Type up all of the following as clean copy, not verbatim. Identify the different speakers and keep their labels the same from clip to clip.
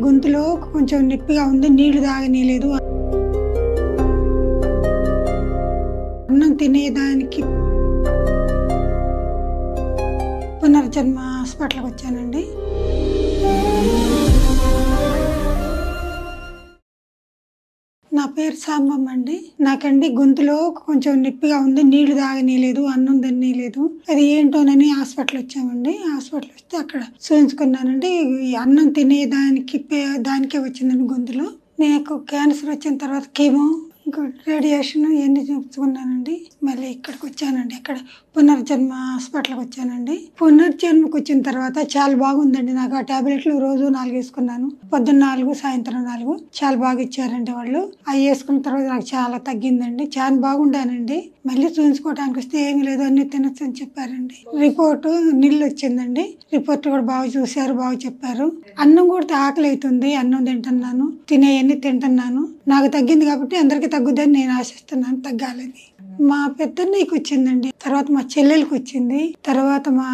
Speaker 1: గొంతులో కొంచెం నొప్పిగా ఉంది, నీళ్లు తాగనీయలేదు. అన్నం తినేదానికి పునర్జన్మ హాస్పిటల్కి వచ్చానండి. నా పేరు సాంబమ్మ అండి. నాకండి గొంతులో కొంచెం నొప్పిగా ఉంది, నీళ్లు తాగనీయలేదు, అన్నం తిననీయలేదు. అది ఏంటోనని హాస్పిటల్ వచ్చామండి. హాస్పిటల్ వస్తే అక్కడ చూయించుకున్నానండి. అన్నం తినేదానికి దానికే వచ్చిందండి గొంతులో. నాకు క్యాన్సర్ వచ్చిన తర్వాత కీమో, ఇంకా రేడియేషన్ ఇవన్నీ చూపించుకున్నానండి. మళ్ళీ ఇక్కడికి వచ్చానండి. ఇక్కడ పునర్జన్మ హాస్పిటల్కి వచ్చానండి. పునర్జన్మకు వచ్చిన తర్వాత చాలా బాగుందండి. నాకు ఆ టాబ్లెట్లు రోజు 4 వేసుకున్నాను. పొద్దున్న 4, సాయంత్రం 4. చాలా బాగా ఇచ్చారండి వాళ్ళు. అవి వేసుకున్న తర్వాత నాకు చాలా తగ్గిందండి. చాలా బాగుండానండి. మళ్ళీ చూపించుకోవడానికి వస్తే ఏమీ లేదు, అన్ని తినొచ్చు అని చెప్పారండి. రిపోర్టు నీళ్ళు వచ్చిందండి. రిపోర్ట్ కూడా బాగా చూశారు, బాగా చెప్పారు. అన్నం కూడా ఆకలి అవుతుంది, అన్నం తింటున్నాను, తినేవన్నీ తింటున్నాను. నాకు తగ్గింది కాబట్టి అందరికీ తగ్గుద్దని నేను ఆశిస్తున్నాను, తగ్గాలని. మా పెద్దన్నయ్యకి వచ్చిందండి, తర్వాత మా చెల్లెలకి వచ్చింది, తర్వాత మా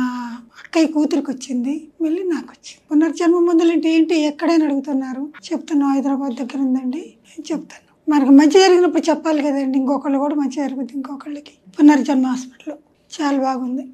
Speaker 1: అక్కయ్య కూతురికి వచ్చింది, మళ్ళీ నాకు వచ్చింది. పునర్జన్మ మందులు అంటే ఏంటి ఎక్కడైనా అడుగుతున్నారు. చెప్తున్నాం, హైదరాబాద్ దగ్గర ఉందండి, నేను చెప్తాను. మనకు మంచి జరిగినప్పుడు చెప్పాలి కదండి. ఇంకొకళ్ళు కూడా మంచి జరుగుతుంది ఇంకొకళ్ళకి. పునర్జన్మ హాస్పిటల్ చాలా బాగుంది.